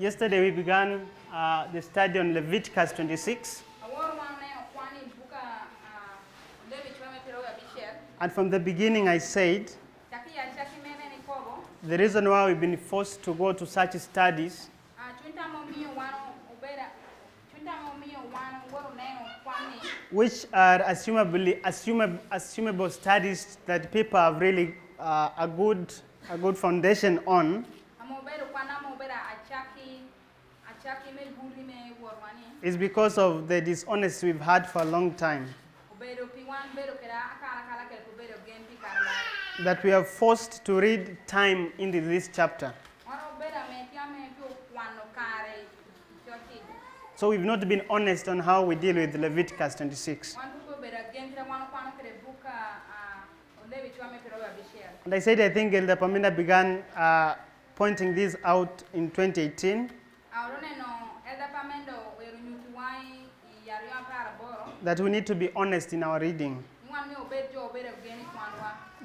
Yesterday we began the study on Leviticus 26. And from the beginning I said, the reason why we've been forced to go to such studies which are assumable studies that people have really a good foundation on, is because of the dishonesty we've had for a long time. That we are forced to read time into this chapter. So we've not been honest on how we deal with Leviticus 26. And I said I think Elder Pamina began pointing this out in 2018. That we need to be honest in our reading.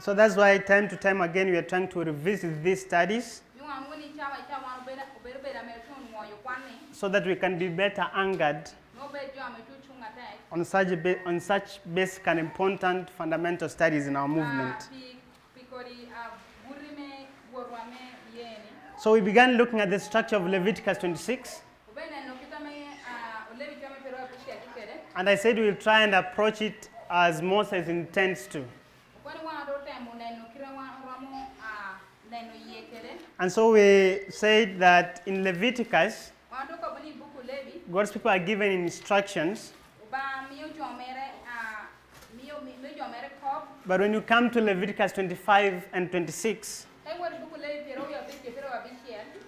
So that's why time to time again we are trying to revisit these studies so that we can be better anchored on such basic and important fundamental studies in our movement. So we began looking at the structure of Leviticus 26. And I said we'll try and approach it as Moses intends to. And so we said that in Leviticus, God's people are given instructions. But when you come to Leviticus 25 and 26,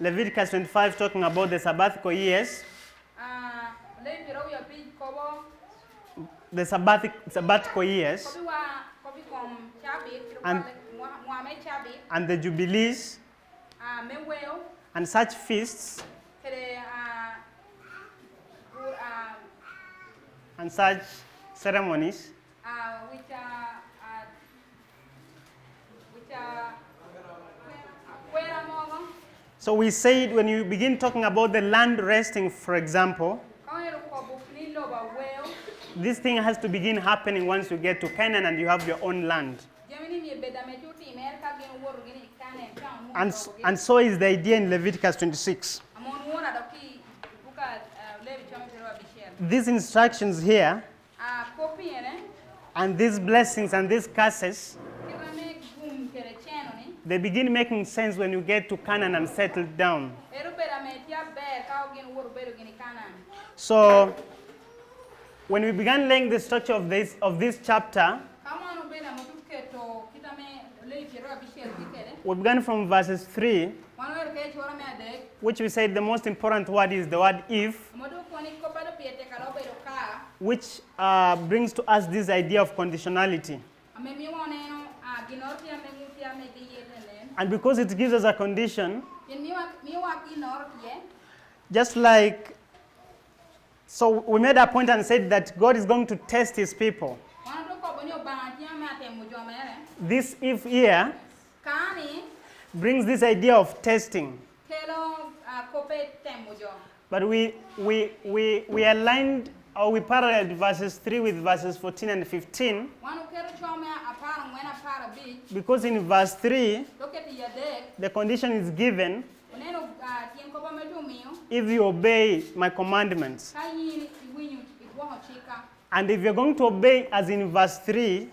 Leviticus 25 talking about the sabbatical years, the sabbatical years, and the jubilees, and such feasts, and such ceremonies, which are so we said when you begin talking about the land resting, for example, this thing has to begin happening once you get to Canaan and you have your own land. And so is the idea in Leviticus 26. These instructions here, and these blessings and these curses, they begin making sense when you get to Canaan and settle down. So, when we began laying the structure of this chapter, we began from verses 3, which we said the most important word is the word if, which brings to us this idea of conditionality. And because it gives us a condition, just like, so we made a point and said that God is going to test his people. This if here brings this idea of testing. But we aligned, or we paralleled verses 3 with verses 14 and 15. Because in verse 3, the condition is given, if you obey my commandments. And if you're going to obey as in verse 3,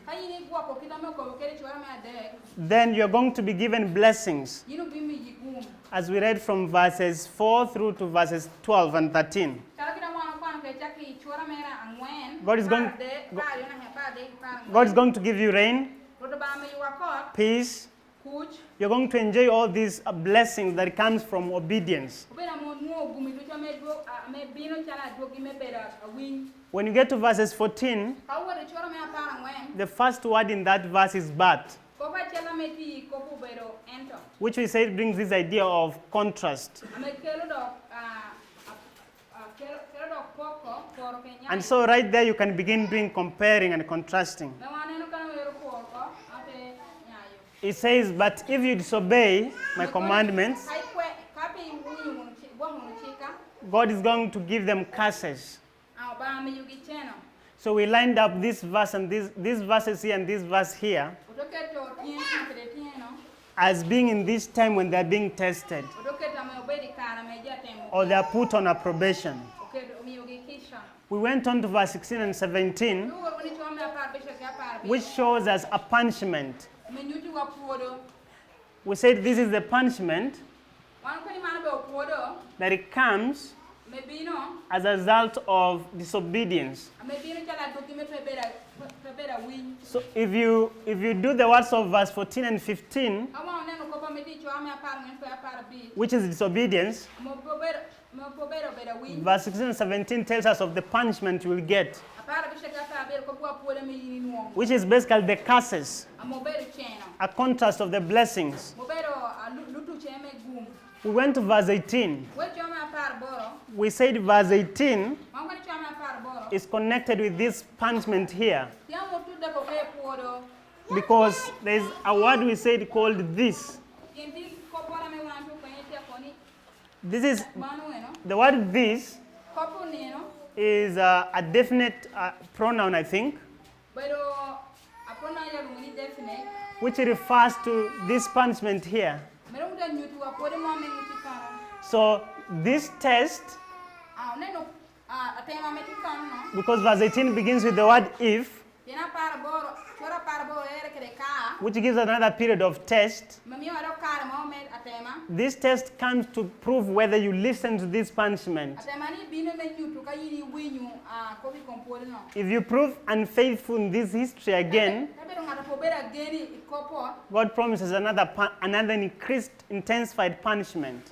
then you're going to be given blessings. As we read from verses 4 through to verses 12 and 13. God is going to give you rain, peace. You're going to enjoy all these blessings that comes from obedience. When you get to verses 14, the first word in that verse is but, which we said brings this idea of contrast. And so right there you can begin doing comparing and contrasting. It says, but if you disobey my commandments, God is going to give them curses. So we lined up this verse and these verses here and this verse here as being in this time when they are being tested or they are put on a probation. We went on to verse 16 and 17, which shows us a punishment. We said this is the punishment that it comes as a result of disobedience. So if you do the words of verse 14 and 15, which is disobedience, verse 16 and 17 tells us of the punishment you will get, which is basically the curses, a contrast of the blessings. We went to verse 18. We said verse 18 is connected with this punishment here, because there is a word we said called this. This is the word this is a definite pronoun, I think, which refers to this punishment here. So this test, because verse 18 begins with the word if, which gives another period of test. This test comes to prove whether you listen to this punishment. If you prove unfaithful in this history again, God promises another increased, intensified punishment.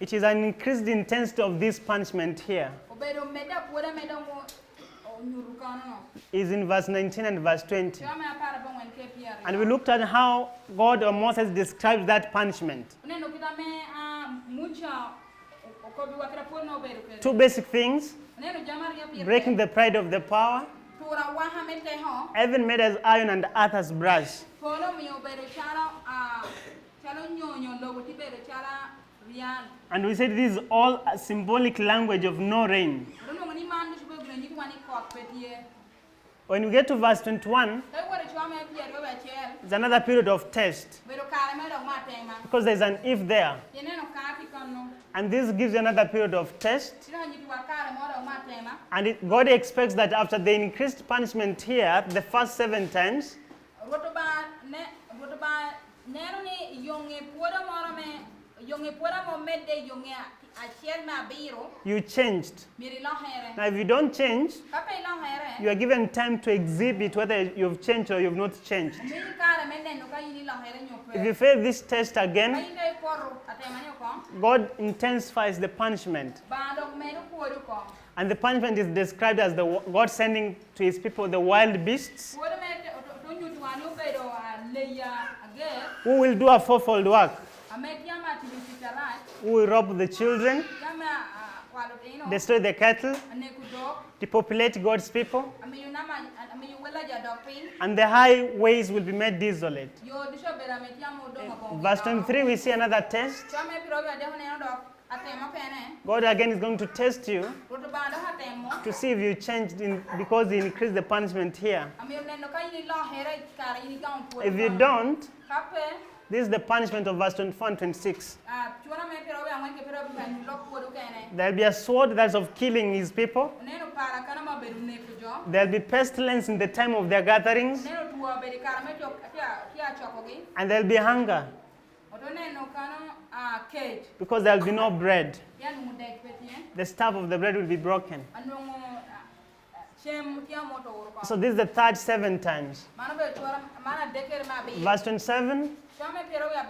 It is an increased intensity of this punishment here. Is in verse 19 and verse 20. And we looked at how God or Moses describes that punishment. Two basic things: breaking the pride of the power, heaven made as iron and earth as brass. And we said this is all a symbolic language of no rain. When we get to verse 21, it's another period of test, because there's an if there. And this gives you another period of test. And God expects that after the increased punishment here, the first 7 times, you changed. Now if you don't change, you are given time to exhibit whether you've changed or you've not changed. If you fail this test again, God intensifies the punishment. And the punishment is described as God sending to his people the wild beasts, who will do a fourfold work. Who will rob the children, destroy the cattle, depopulate God's people, and the highways will be made desolate. Verse 23, we see another test. God again is going to test you to see if you changed because he increased the punishment here. If you don't, this is the punishment of verse 24 and 26. There will be a sword that's of killing his people. There will be pestilence in the time of their gatherings. And there will be hunger, because there will be no bread. The staff of the bread will be broken. So this is the third 7 times. Verse 27,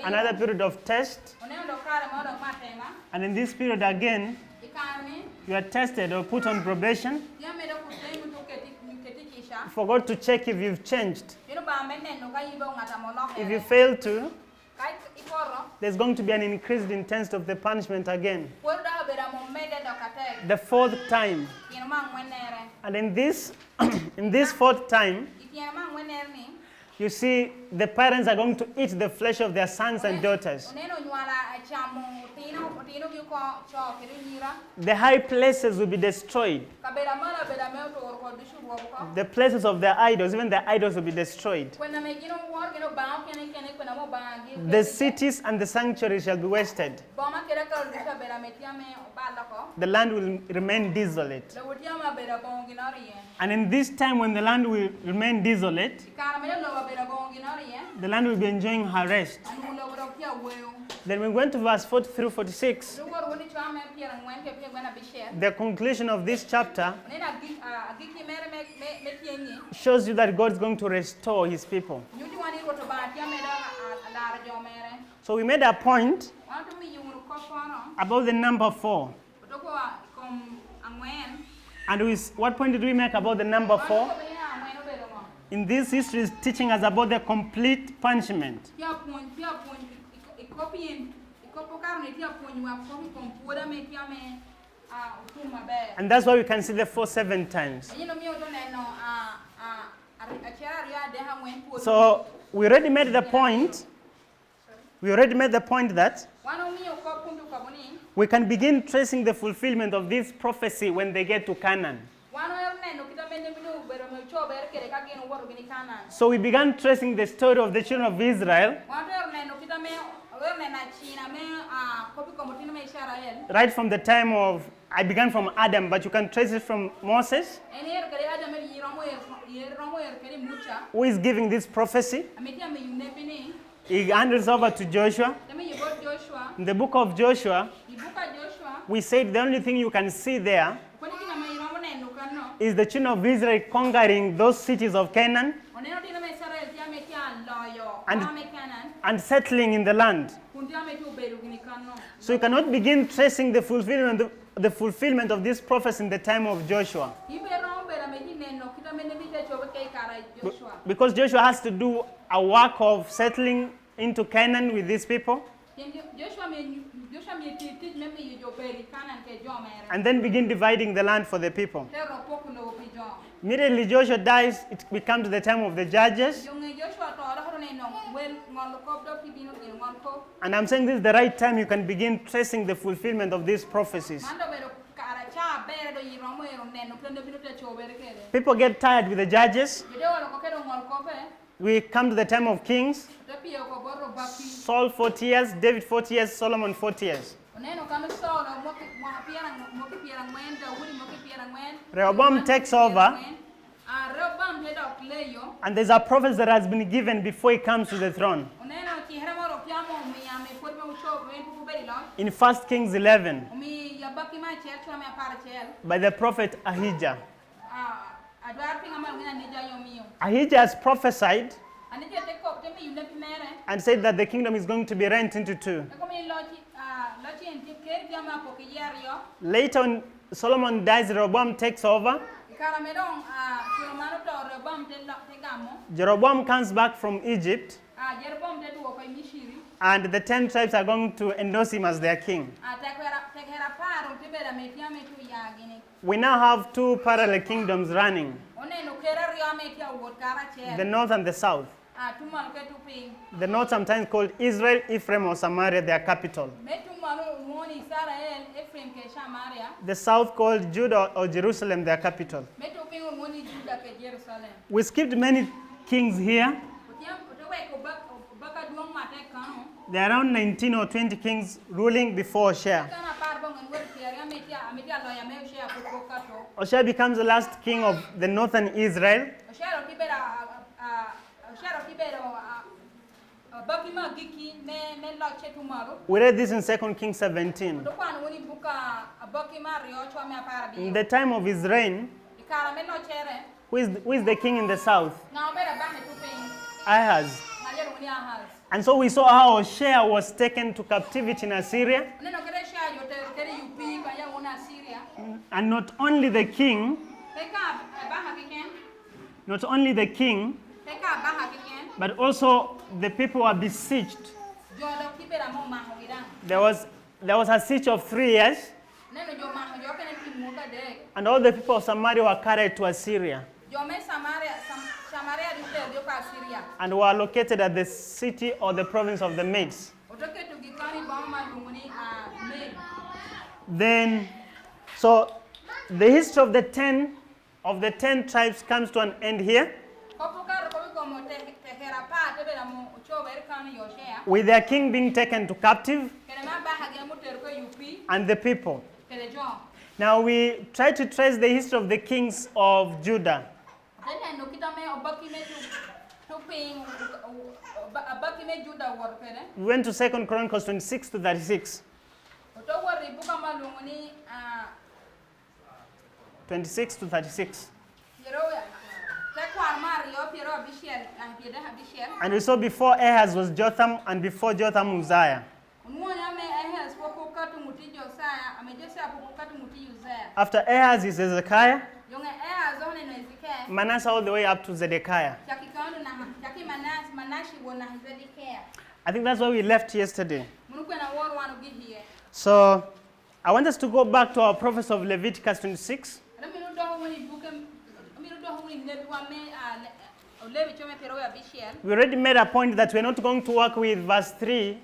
another period of test. And in this period again, you are tested or put on probation for God to check if you've changed. If you fail to, there's going to be an increased intensity of the punishment again. The 4th time. And in this 4th time, you see, the parents are going to eat the flesh of their sons and daughters. The high places will be destroyed. The places of their idols, even their idols will be destroyed. The cities and the sanctuaries shall be wasted. The land will remain desolate. And in this time when the land will remain desolate, the land will be enjoying her rest. Then we went to verse 40 through 46. The conclusion of this chapter shows you that God is going to restore his people. So we made a point about the number 4. And what point did we make about the number 4? In this history is teaching us about the complete punishment. And that's why we can see the 4 7 times. So we already made the point. That we can begin tracing the fulfillment of this prophecy when they get to Canaan. So we began tracing the story of the children of Israel right from the time of, I began from Adam, but you can trace it from Moses, who is giving this prophecy. He handles over to Joshua. In the book of Joshua, we said the only thing you can see there is the children of Israel conquering those cities of Canaan and settling in the land. So you cannot begin tracing the fulfillment of this prophecy in the time of Joshua. Because Joshua has to do a work of settling into Canaan with these people. And then begin dividing the land for the people. Immediately Joshua dies, it becomes the time of the judges. And I'm saying this is the right time you can begin tracing the fulfillment of these prophecies. People get tired with the judges. We come to the time of kings. Saul 40 years, David 40 years, Solomon 40 years. Rehoboam takes over, and there's a prophecy that has been given before he comes to the throne. In 1 Kings 11, by the prophet Ahijah. Ahijah has prophesied and said that the kingdom is going to be rent into two. Later on, Solomon dies, Rehoboam takes over. Jeroboam comes back from Egypt, and the 10 tribes are going to endorse him as their king. We now have 2 parallel kingdoms running, the north and the south. The north sometimes called Israel, Ephraim or Samaria, their capital. The south called Judah or Jerusalem, their capital. We skipped many kings here. There are around 19 or 20 kings ruling before Hoshea. Hoshea becomes the last king of the northern Israel. We read this in 2 Kings 17. In the time of his reign, who is the king in the south? Ahaz. And so we saw how Hoshea was taken to captivity in Assyria. And not only the king, but also the people were besieged. There was a siege of 3 years, and all the people of Samaria were carried to Assyria. and were located at the city or the province of the Medes. Then, so the history of the 10 tribes comes to an end here, with their king being taken to captive and the people. Now we try to trace the history of the kings of Judah. We went to 2 Chronicles 26 to 36. 26 to 36. And we saw before Ahaz was Jotham, and before Jotham Uzziah. After Ahaz is Hezekiah, Manasseh all the way up to Zedekiah. I think that's where we left yesterday. So I want us to go back to our prophecy of Leviticus 26. We already made a point that we're not going to work with verse 3,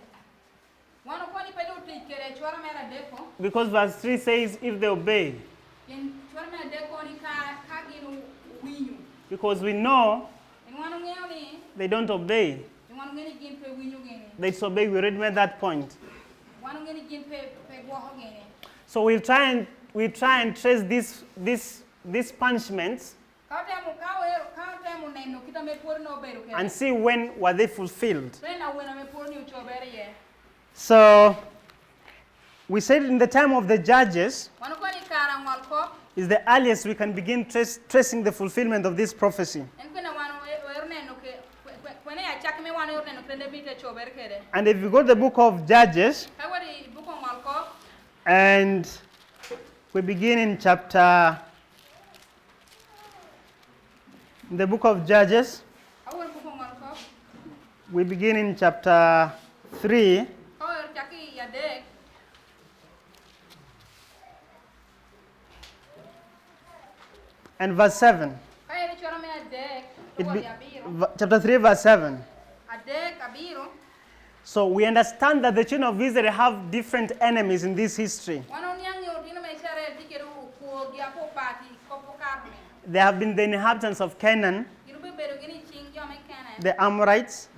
because verse 3 says if they obey. Because we know they don't obey. They disobey. We already made that point. So we'll try and trace these punishments and see when were they fulfilled. So we said in the time of the judges is the earliest we can begin tracing the fulfillment of this prophecy. And if you go to the book of Judges, and we begin in the book of Judges, we begin in chapter 3, and verse 7. Chapter 3, verse 7. So we understand that the children of Israel have different enemies in this history. They have been the inhabitants of Canaan, the Amorites,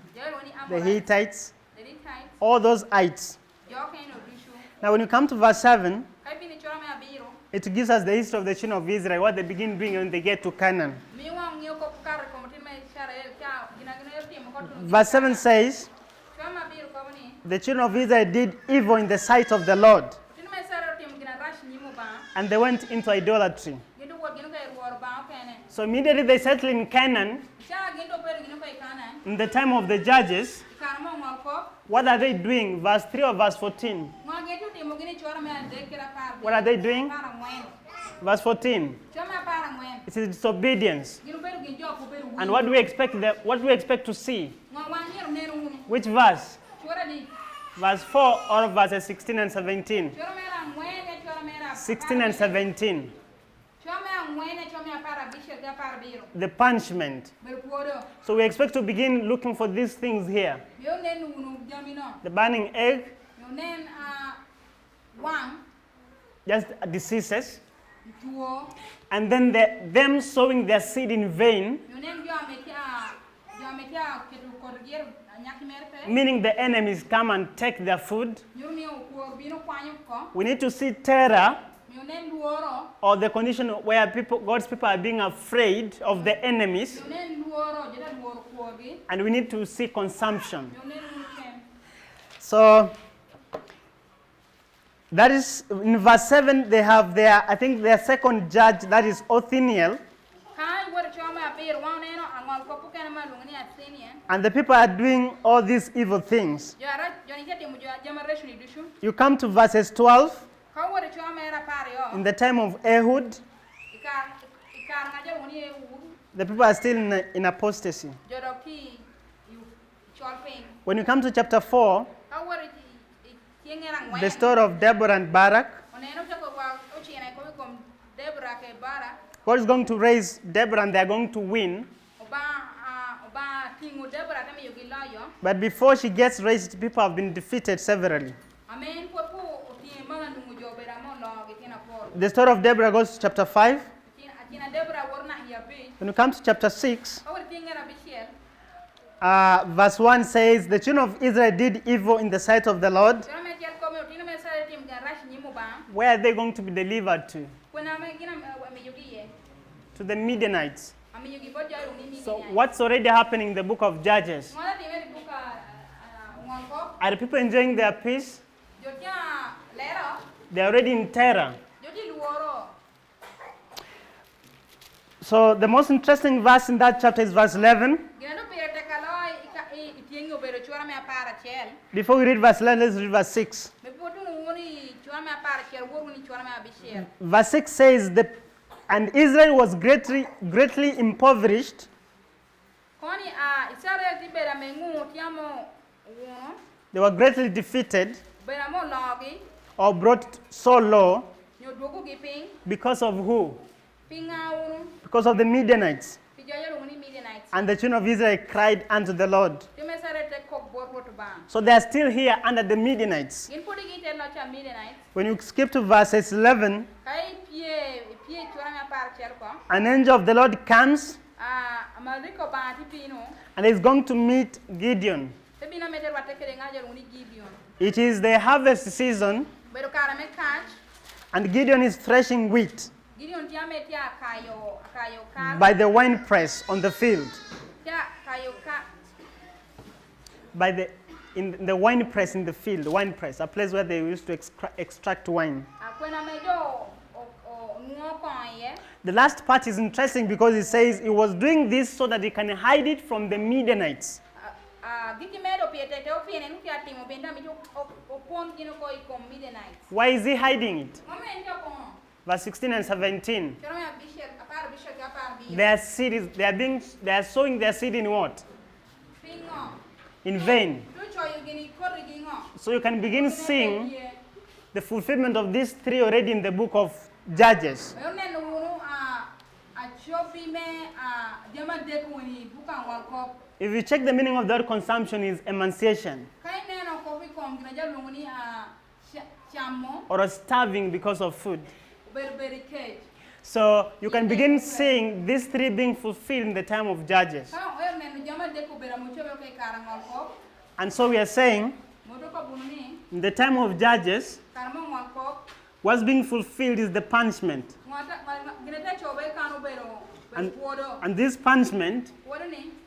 the Hittites, all those ites. Now when you come to verse 7, it gives us the history of the children of Israel, what they begin doing when they get to Canaan. Verse 7 says, the children of Israel did evil in the sight of the Lord, and they went into idolatry. So immediately they settled in Canaan. In the time of the judges, what are they doing? Verse 3 or verse 14? What are they doing? Verse 14. It is disobedience. And what do we expect to see? Which verse? Verse 4 or verses 16 and 17? 16 and 17. The punishment. So we expect to begin looking for these things here. The burning egg. Just diseases. And then them sowing their seed in vain. Meaning the enemies come and take their food. We need to see terror, or the condition where God's people are being afraid of the enemies. And we need to see consumption. So that is in verse 7. They have their second judge, that is Othniel. And the people are doing all these evil things. You come to verses 12. In the time of Ehud, the people are still in apostasy. When you come to chapter 4, the story of Deborah and Barak, God is going to raise Deborah and they are going to win. But before she gets raised, people have been defeated severally. The story of Deborah goes to chapter 5. When it comes to chapter 6, verse 1 says, the children of Israel did evil in the sight of the Lord. Where are they going to be delivered to? To the Midianites. So what's already happening in the book of Judges? Are the people enjoying their peace? They're already in terror. So the most interesting verse in that chapter is verse 11. Before we read verse 11, let's read verse 6. Verse 6 says, and Israel was greatly impoverished. They were greatly defeated or brought so low because of who? Because of the Midianites. And the children of Israel cried unto the Lord. So they are still here under the Midianites. When you skip to verses 11, an angel of the Lord comes and is going to meet Gideon. It is the harvest season, and Gideon is threshing wheat by the wine press on the field. In the wine press in the field, wine press, a place where they used to extract wine. The last part is interesting because it says he was doing this so that he can hide it from the Midianites. Why is he hiding it? Verse 16 and 17. Their seed is, they are sowing their seed in what? In vain. So you can begin seeing the fulfillment of these three already in the book of Judges. If you check the meaning of the word consumption is emanciation. Or starving because of food. So you can begin seeing these three being fulfilled in the time of Judges. And so we are saying, in the time of Judges, what's being fulfilled is the punishment. And this punishment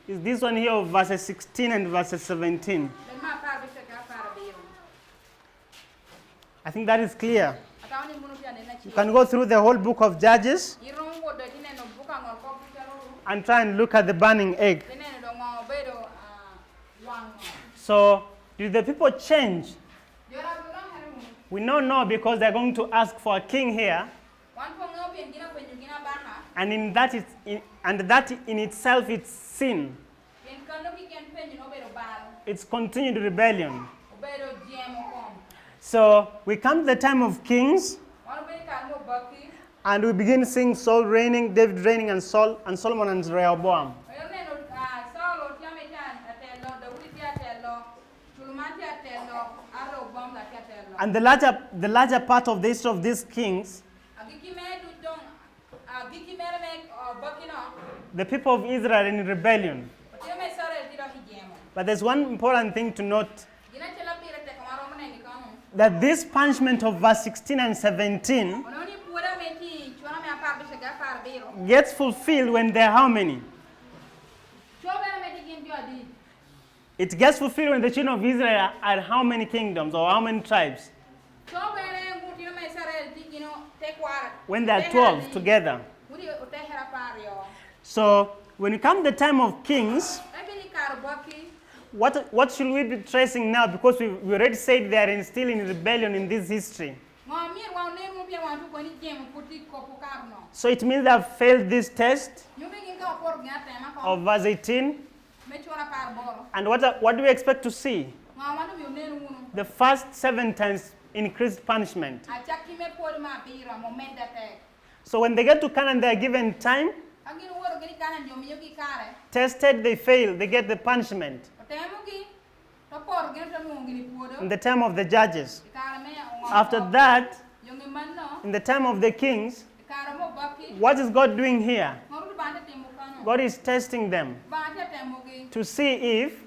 is this one here of verses 16 and verses 17. I think that is clear. You can go through the whole book of Judges and try and look at the burning egg. So, did the people change? We don't know because they're going to ask for a king here. And that in itself it's sin. It's continued rebellion. So we come to the time of kings, and we begin seeing Saul reigning, David reigning, and Solomon and Rehoboam. And the larger part of the history of these kings, the people of Israel are in rebellion. But there's one important thing to note, that this punishment of verse 16 and 17 gets fulfilled when there are how many? It gets fulfilled when the children of Israel are how many kingdoms or how many tribes? When they are 12 together. So when you come to the time of kings, what should we be tracing now? Because we already said they are still in rebellion in this history. So it means they have failed this test of verse 18. And what do we expect to see? The first 7 times increased punishment. So when they get to Canaan, they are given time Tested, they fail, they get the punishment. In the time of the judges. After that, in the time of the kings, what is God doing here? God is testing them to see if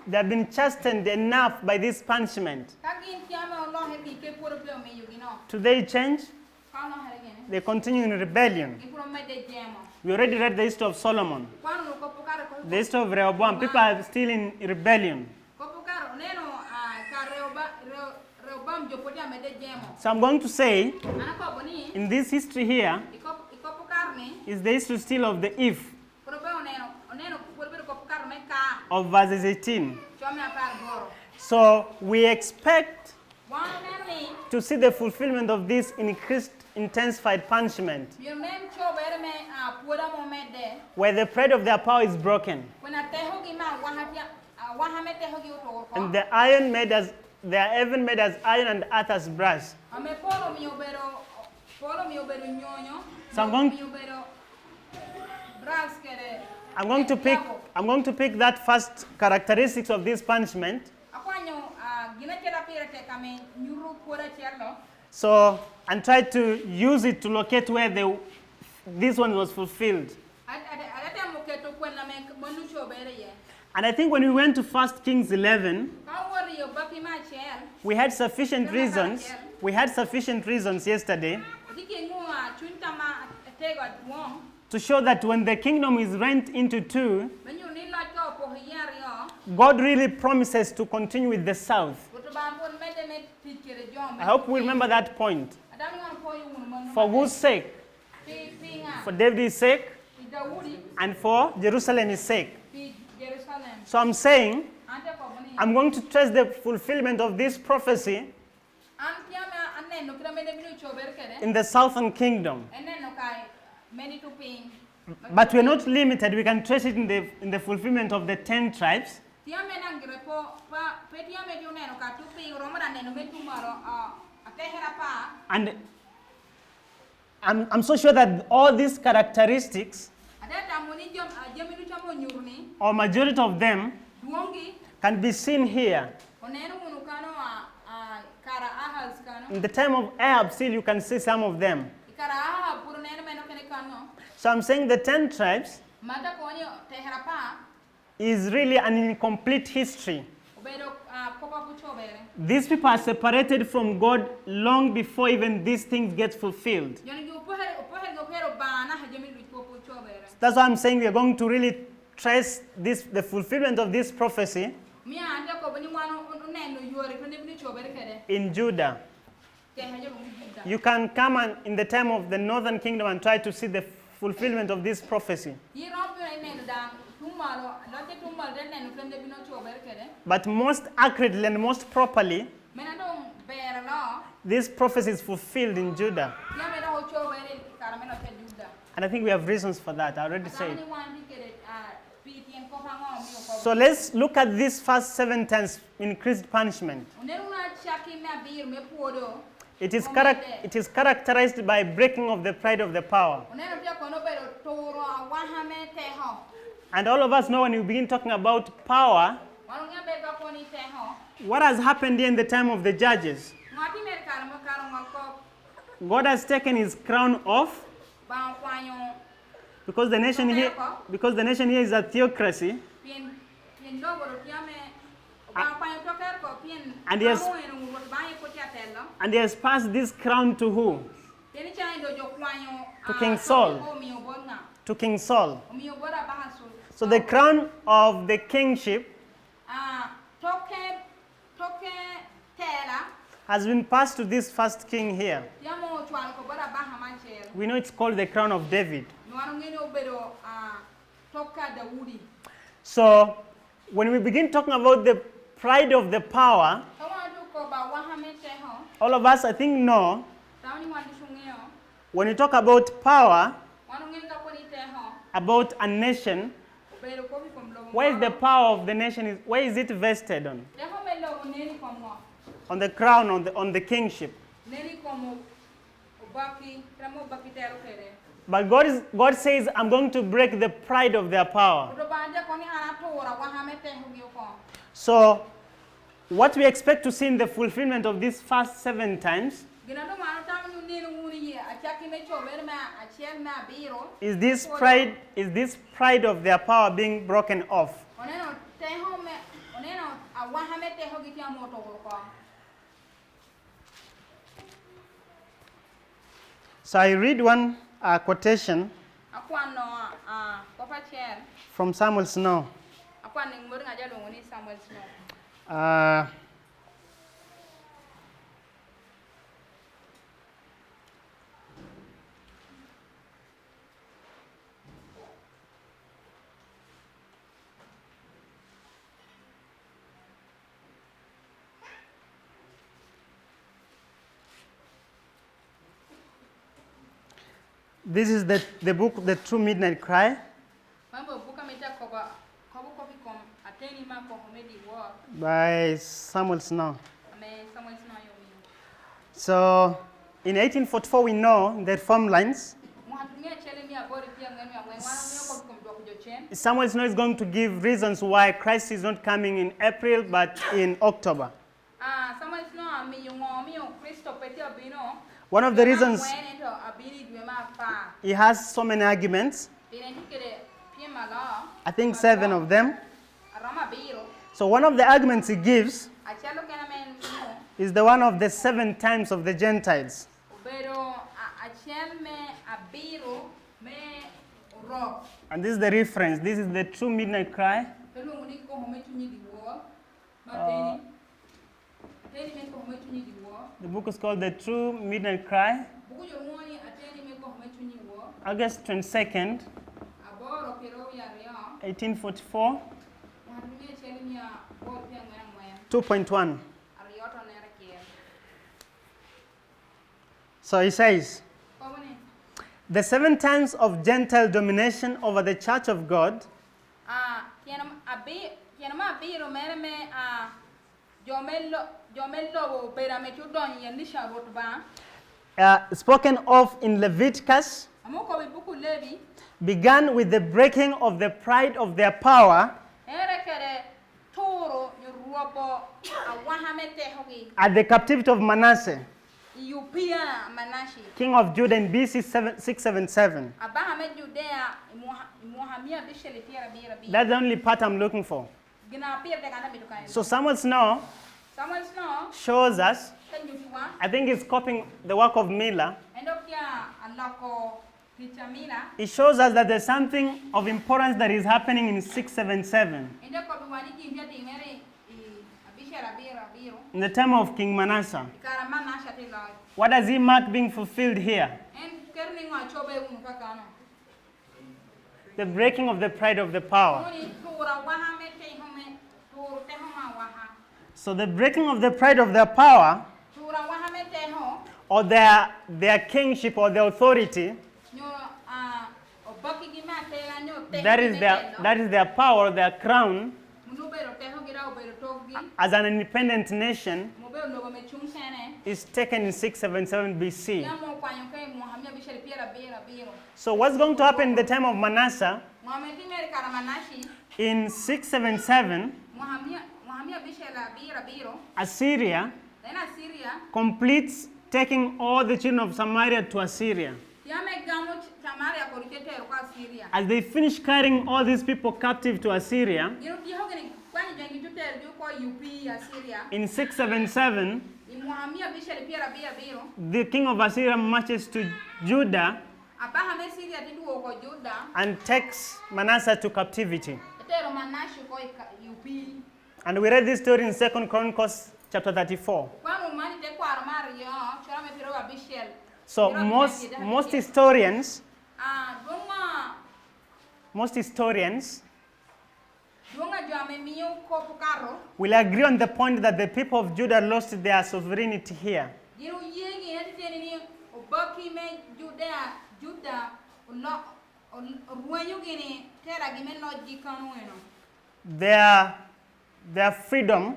they have been chastened enough by this punishment. Do they change? They continue in rebellion. We already read the history of Solomon. The history of Rehoboam. People are still in rebellion. So I'm going to say, in this history here, is the history still of the if of verses 18. So we expect to see the fulfillment of this increased intensified punishment, where the pride of their power is broken, and the iron made as they are even made as iron and earth as brass. So I'm going to pick that first characteristics of this punishment. So, and try to use it to locate where this one was fulfilled. And I think when we went to 1 Kings 11, we had sufficient reasons. We had sufficient reasons yesterday to show that when the kingdom is rent into two, God really promises to continue with the south. I hope we remember that point. For whose sake? For David's sake and for Jerusalem's sake. So I'm saying, I'm going to trace the fulfillment of this prophecy in the southern kingdom. But we're not limited. We can trace it in the fulfillment of the 10 tribes. And I'm so sure that all these characteristics, or majority of them, can be seen here. In the time of Ahab, still you can see some of them. So I'm saying the 10 tribes is really an incomplete history. These people are separated from God long before even these things get fulfilled. That's why I'm saying we are going to really trace the fulfillment of this prophecy in Judah. You can come in the time of the northern kingdom and try to see the fulfillment of this prophecy. But most accurately and most properly, this prophecy is fulfilled in Judah. And I think we have reasons for that. I already said. So let's look at this first 7 times increased punishment. It is characterized by breaking of the pride of the power. And all of us know when we begin talking about power, what has happened here in the time of the judges? God has taken his crown off because the nation here is a theocracy. And he has passed this crown to who? To King Saul. To King Saul. So the crown of the kingship has been passed to this first king here. We know it's called the crown of David. So when we begin talking about the pride of the power, all of us, I think, know when you talk about power, about a nation, where is the power of the nation? Where is it vested on? On the crown, on the kingship. But God says, I'm going to break the pride of their power. So, what we expect to see in the fulfillment of these first 7 times is this pride of their power being broken off. So I read one quotation from Samuel Snow. This is the book, The True Midnight Cry, by Samuel Snow. So, in 1844, we know that farmlands. Samuel Snow is going to give reasons why Christ is not coming in April but in October. One of the reasons, he has so many arguments. I think 7 of them. So one of the arguments he gives is the one of the 7 times of the Gentiles. And this is the reference. This is the True Midnight Cry. The book is called The True Midnight Cry. August 22nd, 1844. 2.1. So he says, the 7 times of Gentile domination over the Church of God spoken of in Leviticus began with the breaking of the pride of their power at the captivity of Manasseh, king of Judah, in BC 677. That's the only part I'm looking for. So Samuel Snow shows us, I think he's copying the work of Miller. It shows us that there's something of importance that is happening in 677. In the time of King Manasseh. What does he mark being fulfilled here? The breaking of the pride of the power. So the breaking of the pride of their power, or their kingship or their authority, that is their power, their crown, as an independent nation, is taken in 677 BC. So what's going to happen in the time of Manasseh? In 677, Assyria completes taking all the children of Samaria to Assyria. As they finish carrying all these people captive to Assyria, in 677, the king of Assyria marches to Judah and takes Manasseh to captivity. And we read this story in 2 Chronicles chapter 34. So most historians will agree on the point that the people of Judah lost their sovereignty here. Their freedom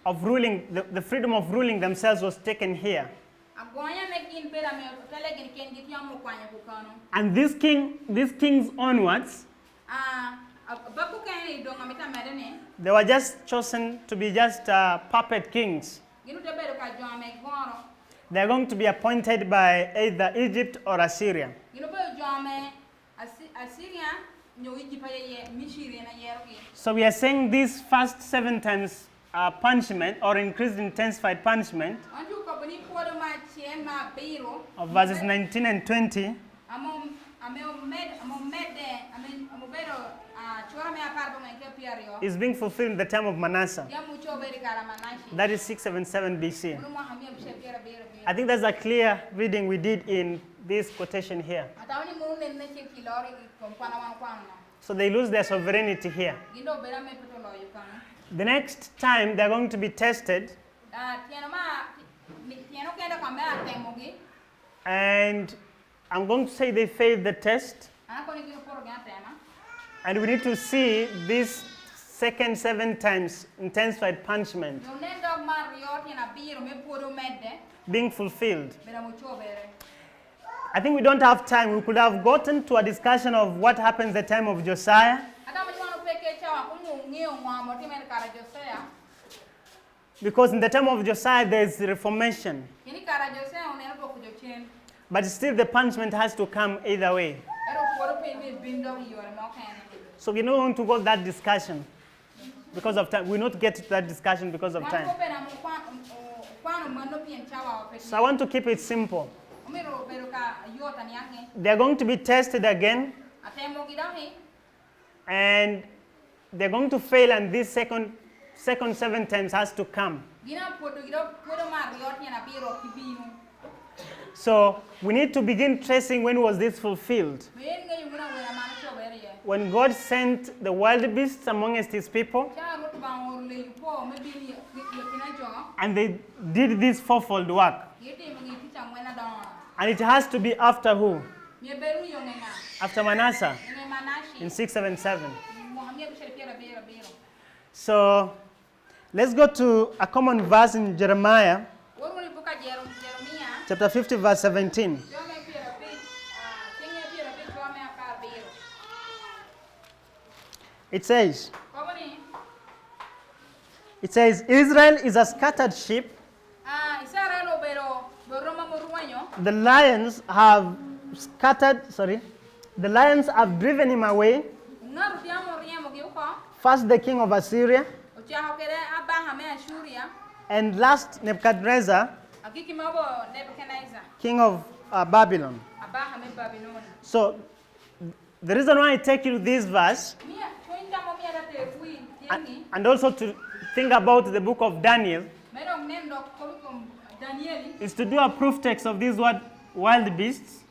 of ruling, the freedom of ruling themselves was taken here. And this kings onwards, they were just chosen to be just puppet kings. They are going to be appointed by either Egypt or Assyria. So we are saying this first 7 times punishment or increased intensified punishment of verses 19 and 20 is being fulfilled in the time of Manasseh. That is 677 BC. I think that's a clear reading we did in this quotation here. So they lose their sovereignty here. The next time they're going to be tested, and I'm going to say they failed the test, and we need to see this second 7 times intensified punishment being fulfilled. I think we don't have time. We could have gotten to a discussion of what happens at the time of Josiah. Because in the time of Josiah there is reformation. But still the punishment has to come either way. So we don't want to go to that discussion because of time. We not get to that discussion because of time. So I want to keep it simple. They are going to be tested again, and they're going to fail, and this second 7 times has to come. So we need to begin tracing when was this fulfilled. When God sent the wild beasts amongst his people, and they did this fourfold work. And it has to be after who? After Manasseh in 677. So let's go to a common verse in Jeremiah, chapter 50, verse 17. It says, Israel is a scattered sheep. The lions have driven him away. First the king of Assyria, and last Nebuchadnezzar, king of Babylon. So the reason why I take you to this verse, and also to think about the book of Daniel, is to do a proof text of these wild beasts,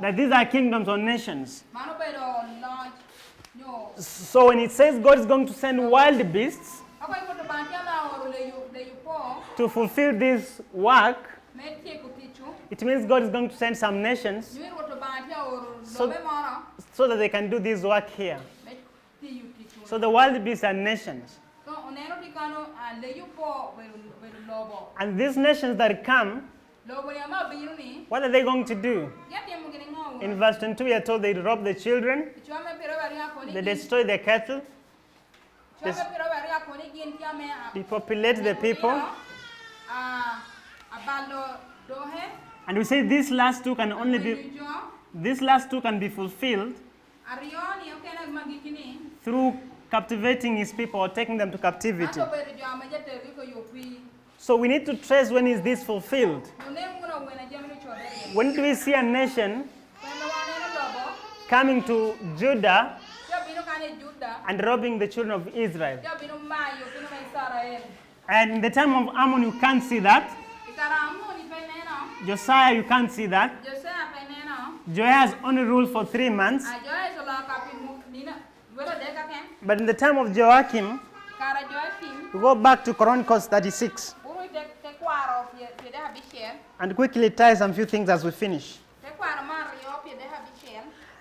that these are kingdoms or nations. So when it says God is going to send wild beasts to fulfill this work, it means God is going to send some nations so that they can do this work here. So the wild beasts are nations. And these nations that come, what are they going to do? In verse 22 we are told they rob the children, they destroy the cattle, they depopulate the people. And we say these last two can be fulfilled through captivating his people or taking them to captivity. So we need to trace when is this fulfilled. When do we see a nation coming to Judah and robbing the children of Israel? And in the time of Ammon you can't see that. Josiah you can't see that. Joahaz only ruled for 3 months. But in the time of Joachim, we go back to Chronicles 36 and quickly tie some few things as we finish.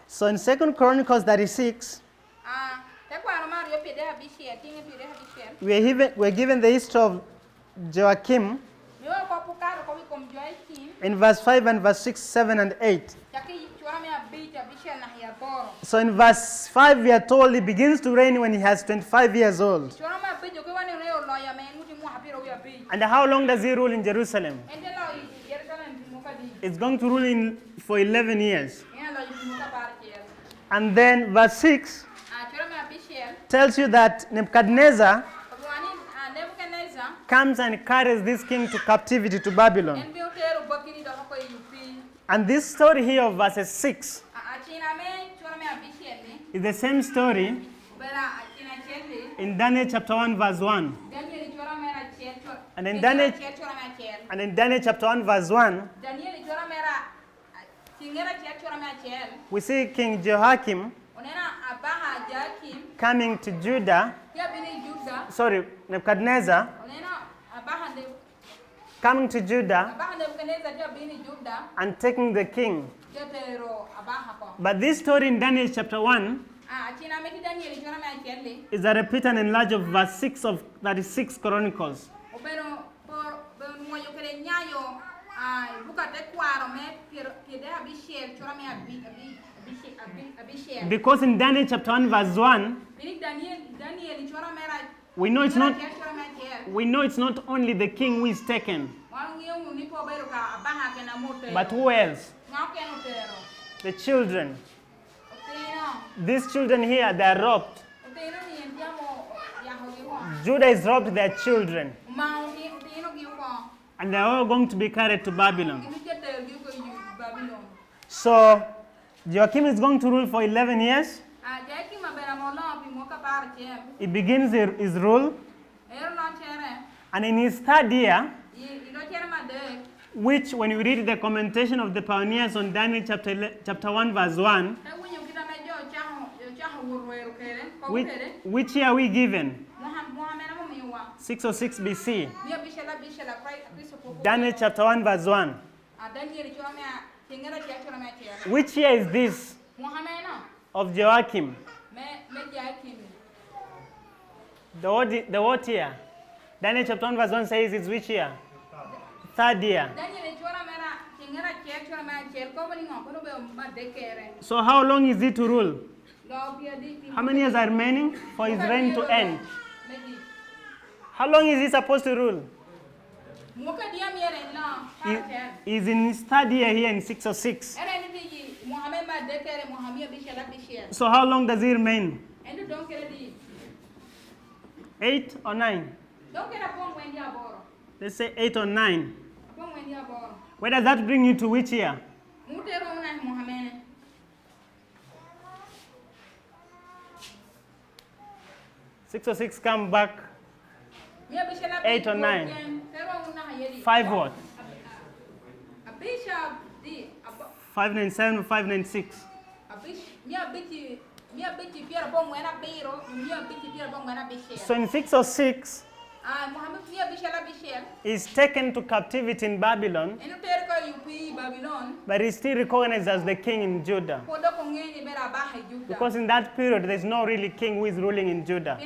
So in 2 Chronicles 36, we're given the history of Joachim in verse 5 and verse 6, 7, and 8. So in verse 5 we are told he begins to reign when he has 25 years old. And how long does he rule in Jerusalem? It's going to rule for 11 years. And then verse 6 tells you that Nebuchadnezzar comes and carries this king to captivity to Babylon. And this story here of verses 6 is the same story in Daniel chapter 1 verse 1. And in Daniel chapter 1 verse 1, we see King Jehoiakim coming to Judah. Sorry, Nebuchadnezzar coming to Judah and taking the king. But this story in Daniel chapter 1 is a repeat and enlarge of verse 6 of 36 Chronicles. Because in Daniel chapter 1 verse 1, we know it's not only the king who is taken, but who else? The children. These children here, they are robbed. Judah is robbed their children. And they are all going to be carried to Babylon. So, Joachim is going to rule for 11 years. He begins his rule. And in his third year, which when you read the commentation of the pioneers on Daniel chapter 1 verse 1, which year are we given? 606 BC. Daniel chapter 1 verse 1. Which year is this of Joachim? The what year? Daniel chapter 1 verse 1 says it's which year? Third year. So how long is he to rule? How many years are remaining for his reign to end? How long is he supposed to rule? He's in his third year here in 606. So how long does he remain? 8 or 9? Let's say 8 or 9. Where does that bring you to which year? 606 come back 8 or 9. 5 what? 597 or 596? So in 606, he's taken to captivity in Babylon, but he's still recognized as the king in Judah. Because in that period, there's no really king who is ruling in Judah.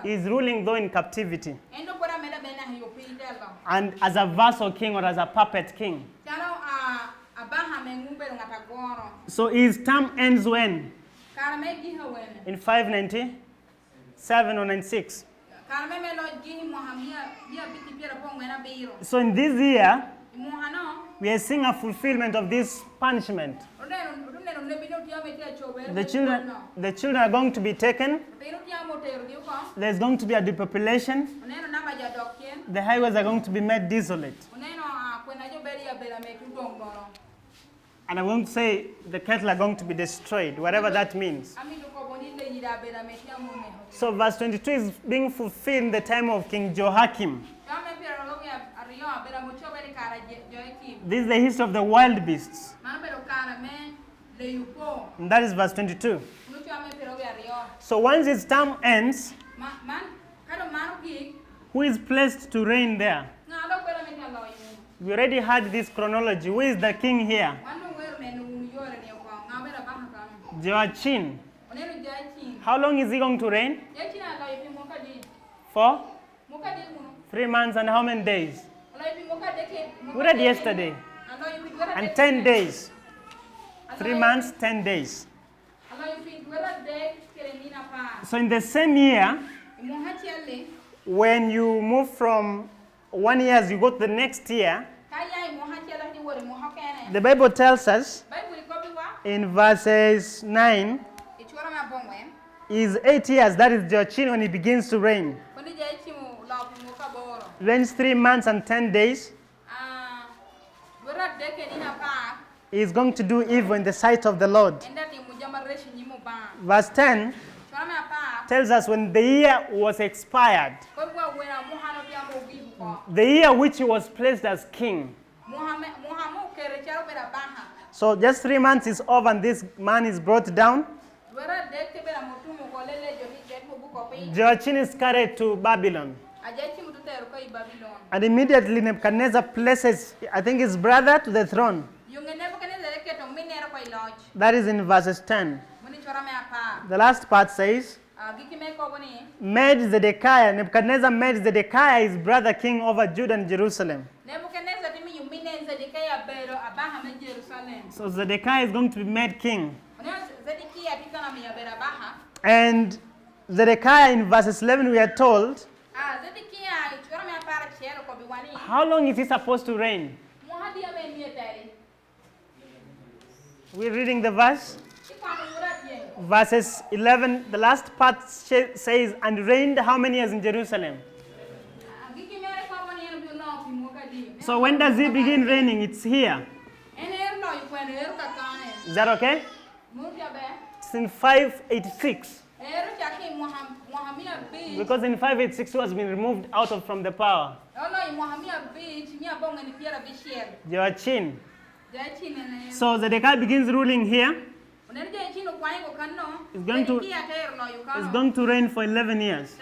He's ruling though in captivity. And as a vassal king or as a puppet king. So his term ends when? In 597 or 96. So in this year, we are seeing a fulfillment of this punishment. The children are going to be taken. There's going to be a depopulation. The highways are going to be made desolate. And I'm going to say the cattle are going to be destroyed, whatever that means. So verse 22 is being fulfilled in the time of King Jehoiakim. This is the history of the wild beasts. And that is verse 22. So once his term ends, who is placed to reign there? We already had this chronology. Who is the king here? Joachim. How long is he going to reign? For 3 months and how many days? We read yesterday. And 10 days. 3 months, 10 days. So in the same year, when you move from 1 year as you go to the next year, the Bible tells us in verses 9, is 8 years, that is Joachim when he begins to reign. Reigns 3 months and 10 days. He is going to do evil in the sight of the Lord. Verse 10 tells us when the year was expired, the year which he was placed as king. So just 3 months is over and this man is brought down. Joachim is carried to Babylon. And immediately Nebuchadnezzar places, I think, his brother to the throne. That is in verses 10. The last part says, made Zedekiah, Nebuchadnezzar made Zedekiah his brother king over Judah and Jerusalem. So Zedekiah is going to be made king. And Zedekiah in verses 11 we are told, how long is he supposed to reign? We're reading the verse. Verses 11, the last part says, and reigned how many years in Jerusalem? So when does he begin reigning? It's here. Is that okay? It's in 586. Because in 586 he has been removed out from the power. Joachim. So Zedekiah begins ruling here. He's going to reign for 11 years.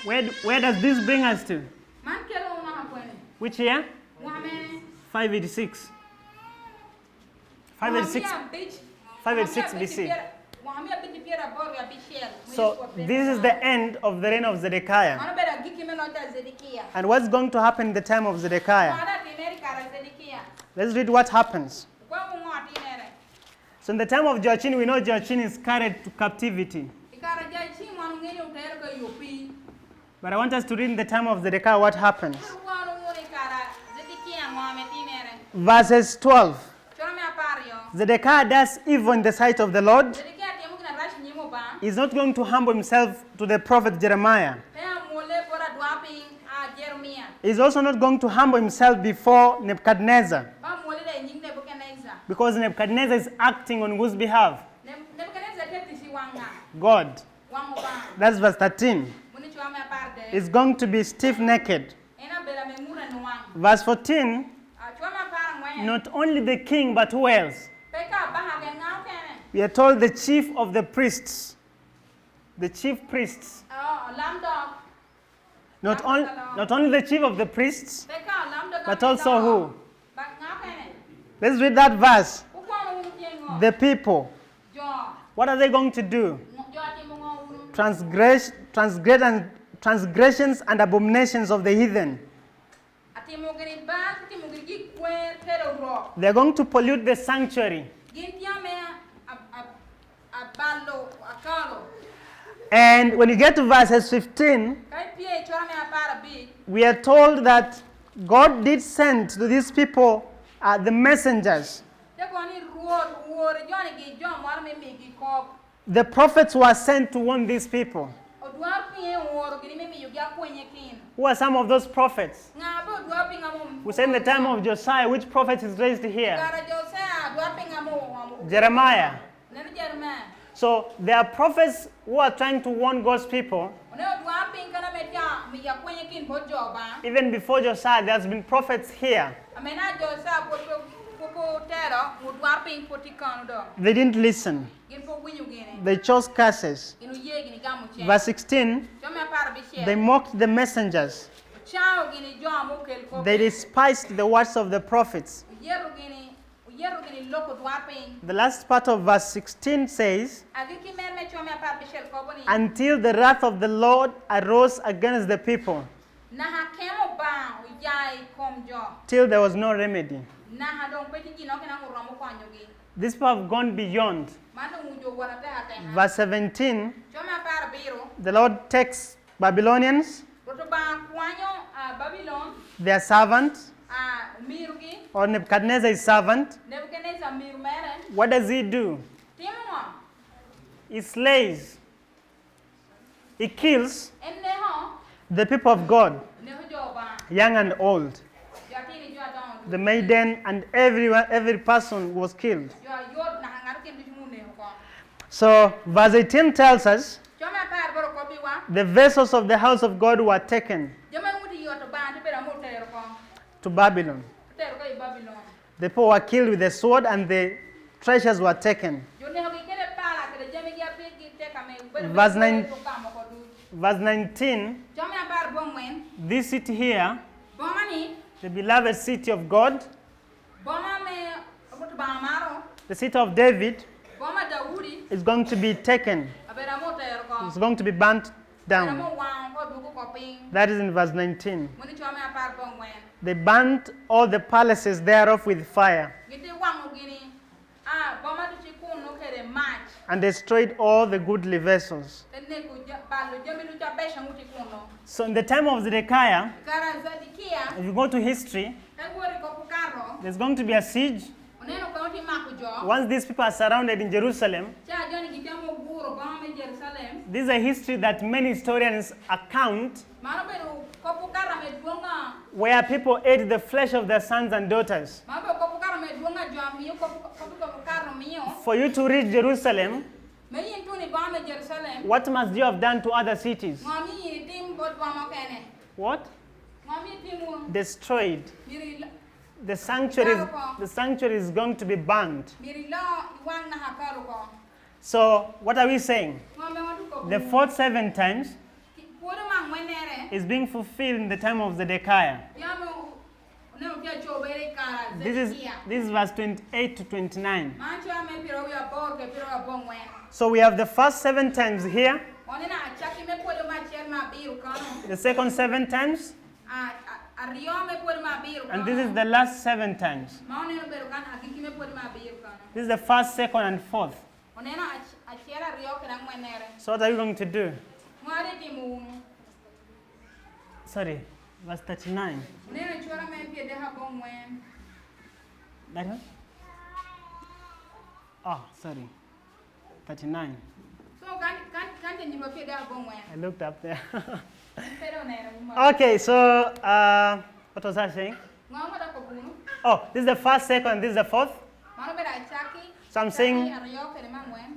Where does this bring us to? Which year? 586. 586 BC. So this is the end of the reign of Zedekiah. And what's going to happen in the time of Zedekiah? Let's read what happens. So in the time of Joachim, we know Joachim is carried to captivity. But I want us to read in the time of Zedekiah what happens. Verses 12. Zedekiah does evil in the sight of the Lord. He's not going to humble himself to the prophet Jeremiah. He's also not going to humble himself before Nebuchadnezzar. Because Nebuchadnezzar is acting on whose behalf? God. That's verse 13. He's going to be stiff-necked. Verse 14. Not only the king, but who else? We are told the chief of the priests. The chief priests. Not only the chief of the priests, but also who? Let's read that verse. The people. What are they going to do? Transgressions and abominations of the heathen. They're going to pollute the sanctuary. And when you get to verses 15, we are told that God did send to these people the messengers. The prophets were sent to warn these people. Who are some of those prophets? We say in the time of Josiah, which prophet is raised here? Jeremiah. So there are prophets who are trying to warn God's people. Even before Josiah, there's been prophets here. They didn't listen. They chose curses. Verse 16, they mocked the messengers. They despised the words of the prophets. The last part of verse 16 says, until the wrath of the Lord arose against the people, till there was no remedy. These people have gone beyond. Verse 17, the Lord takes Babylonians, their servant, or Nebuchadnezzar's servant. What does he do? He slays. He kills the people of God, young and old. The maiden and every person was killed. So verse 18 tells us the vessels of the house of God were taken to Babylon. The people were killed with the sword and the treasures were taken. Verse 19, this city here, the beloved city of God, the city of David, is going to be taken. It's going to be burnt down. That is in verse 19. They burnt all the palaces thereof with fire and destroyed all the goodly vessels. So in the time of Zedekiah, if you go to history, there's going to be a siege. Once these people are surrounded in Jerusalem, this is a history that many historians account, where people ate the flesh of their sons and daughters. For you to reach Jerusalem, what must you have done to other cities? What? Destroyed. The sanctuary is going to be burned. So, what are we saying? The fourth 7 times is being fulfilled in the time of Zedekiah. This is verse 28 to 29. So we have the first 7 times here, the second 7 times, and this is the last 7 times. This is the first, second, and fourth. So what are you going to do? Sorry, verse 39. That one? Oh, sorry. 39. I looked up there. Okay, so what was I saying? Oh, this is the first, second, this is the fourth. So I'm saying,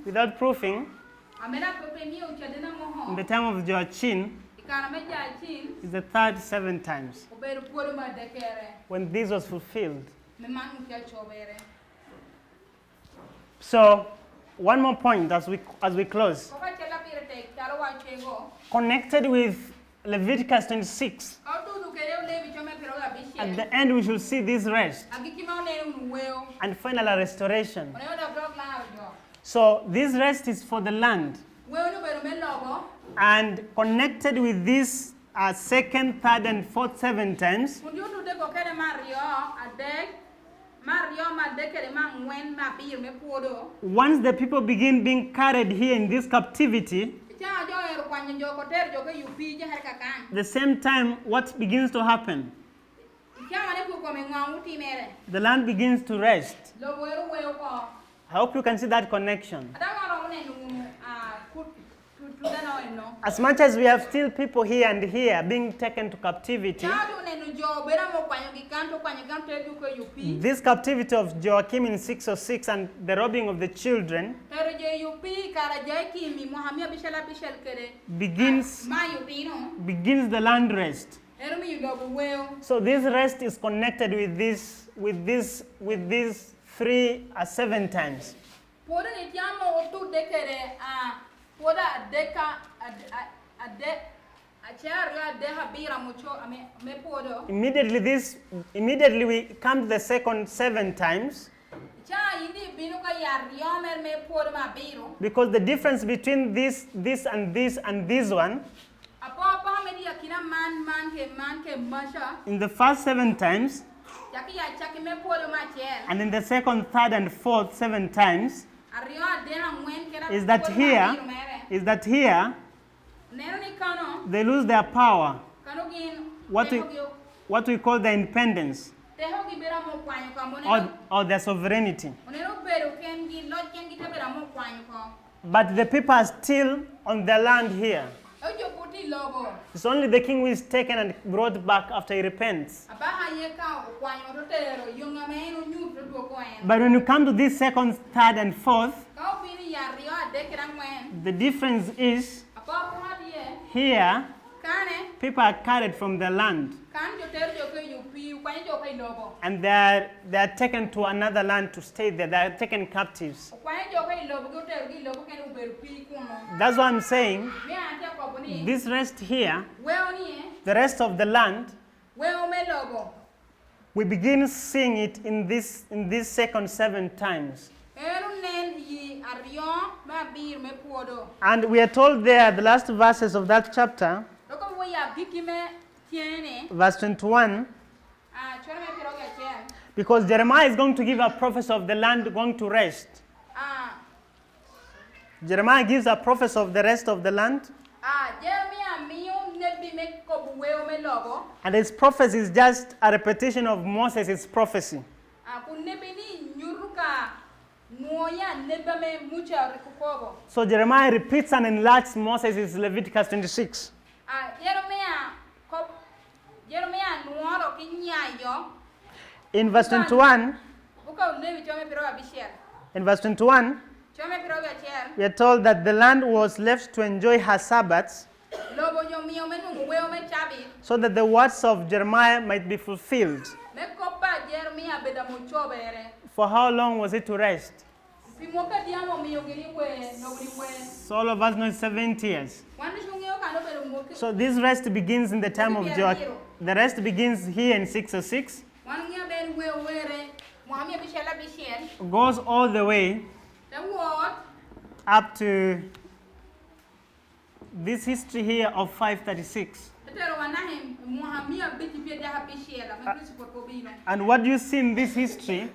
without proofing, in the time of Joachim, is the third 7 times when this was fulfilled. So, one more point as we close. Connected with Leviticus 26, at the end we should see this rest and final restoration. So this rest is for the land, and connected with this second, third, and fourth 7 times, once the people begin being carried here in this captivity, the same time, what begins to happen? The land begins to rest. I hope you can see that connection. As much as we have still people here and here being taken to captivity, this captivity of Joachim in 606 and the robbing of the children begins the land rest. So this rest is connected with these 3 7 times. Immediately we come to the second 7 times. Because the difference between this and this one, in the first 7 times, and in the second, third, and fourth 7 times, is that here they lose their power, what we call their independence or their sovereignty. But the people are still on their land here. It's only the king who is taken and brought back after he repents. But when you come to this second, third, and fourth, the difference is here people are carried from the land and they are taken to another land to stay there. They are taken captives. That's what I'm saying. This rest here, the rest of the land, we begin seeing it in this second 7 times. And we are told there, the last verses of that chapter, verse 21, because Jeremiah is going to give a prophecy of the land going to rest. Jeremiah gives a prophecy of the rest of the land. And his prophecy is just a repetition of Moses' prophecy. So Jeremiah repeats and enlarges Moses' Leviticus 26. In verse 21, we are told that the land was left to enjoy her Sabbaths so that the words of Jeremiah might be fulfilled. For how long was it to rest? So all of us know 70 years. So this rest begins in the time of Joachim. The rest begins here in 606. Goes all the way up to this history here of 536. And what you see in this history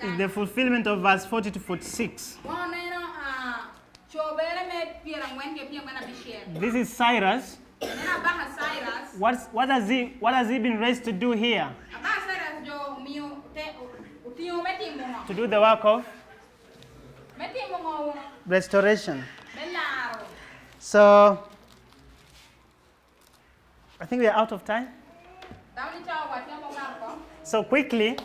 is the fulfillment of verse 40 to 46. This is Cyrus. What has he been raised to do here? To do the work of restoration. So, I think we are out of time. So quickly,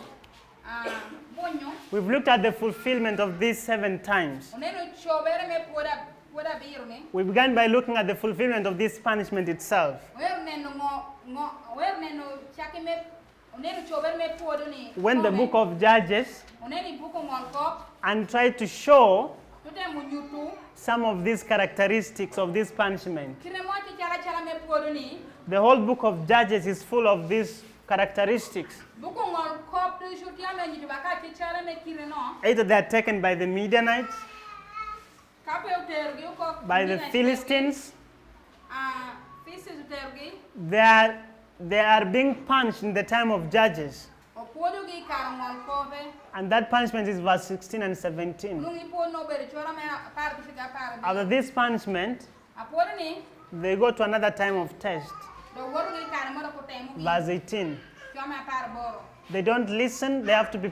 we've looked at the fulfillment of these 7 times. We began by looking at the fulfillment of this punishment itself. When the book of Judges and tried to show some of these characteristics of this punishment. The whole book of Judges is full of these characteristics. Either they are taken by the Midianites, by the Philistines. They are being punished in the time of Judges. And that punishment is verse 16 and 17. After this punishment, they go to another time of test. Verse 18. They don't listen, they have to be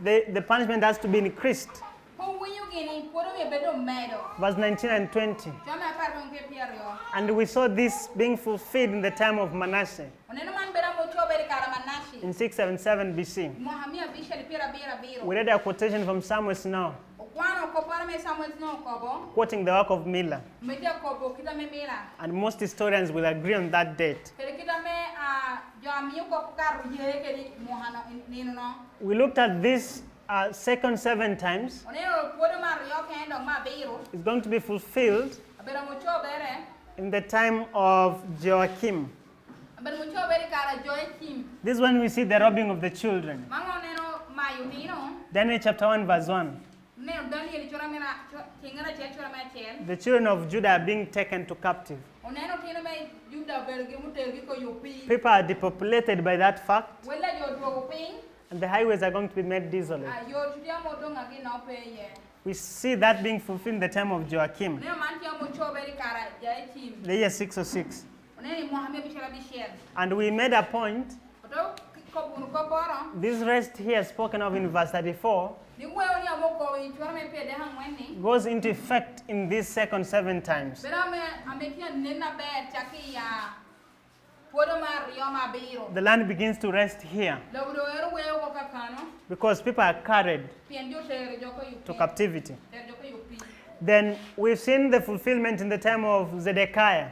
the punishment has to be increased. Verse 19 and 20. And we saw this being fulfilled in the time of Manasseh in 677 BC. We read a quotation from Samuel Snow, quoting the work of Miller. And most historians will agree on that date. We looked at this second 7 times. It's going to be fulfilled in the time of Joachim. This is when we see the robbing of the children. Daniel chapter 1 verse 1. The children of Judah are being taken to captive. People are depopulated by that fact, and the highways are going to be made desolate. We see that being fulfilled in the time of Joachim, the year 606. And we made a point, this rest here spoken of in verse 34 goes into effect in these second 7 times. The land begins to rest here because people are carried to captivity. Then we've seen the fulfillment in the time of Zedekiah,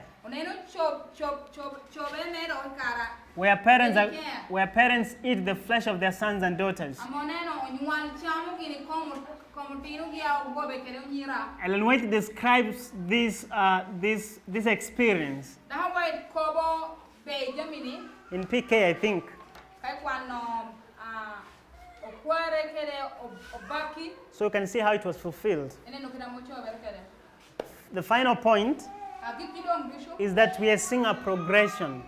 where parents eat the flesh of their sons and daughters. Ellen White describes this experience in PK, I think. So you can see how it was fulfilled. The final point is that we are seeing a progression.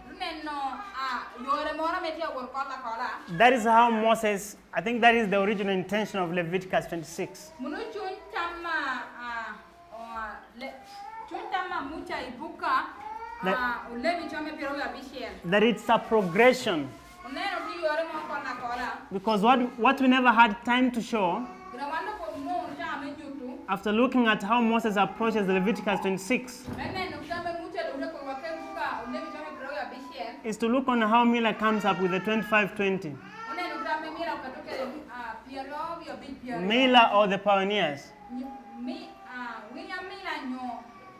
That is how Moses, I think that is the original intention of Leviticus 26. That it's a progression. Because what we never had time to show, after looking at how Moses approaches Leviticus 26, is to look on how Miller comes up with the 25-20. Miller or the pioneers.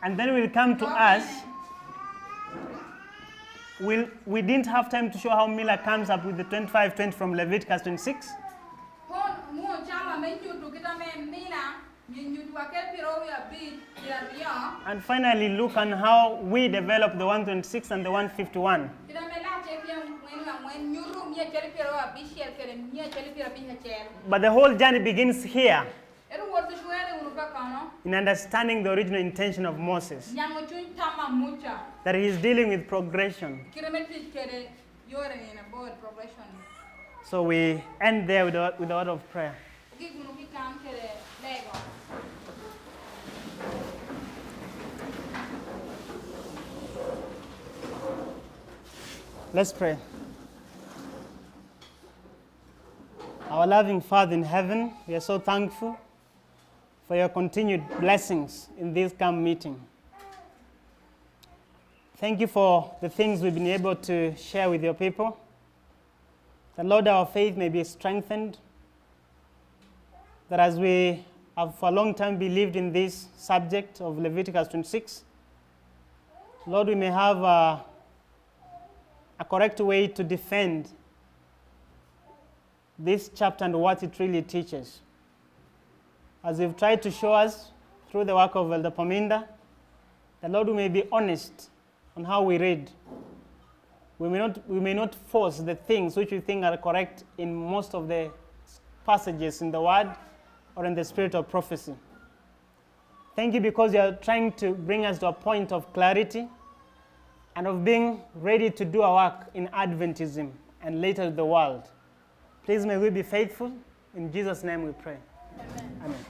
And then we'll come to us. We didn't have time to show how Miller comes up with the 25-20 from Leviticus 26. And finally, look on how we develop the 126 and the 151. But the whole journey begins here, in understanding the original intention of Moses, that he is dealing with progression. So we end there with a word of prayer. Let's pray. Our loving Father in heaven, we are so thankful for your continued blessings in this camp meeting. Thank you for the things we've been able to share with your people. That, Lord, our faith may be strengthened. That as we have for a long time believed in this subject of Leviticus 26, Lord, we may have a correct way to defend this chapter and what it really teaches. As we've tried to show us through the work of Elder Paminda, that, Lord, we may be honest on how we read. We may not force the things which we think are correct in most of the passages in the Word or in the spirit of prophecy. Thank you because you are trying to bring us to a point of clarity and of being ready to do our work in Adventism and later the world. Please may we be faithful. In Jesus' name we pray. Amen. Amen.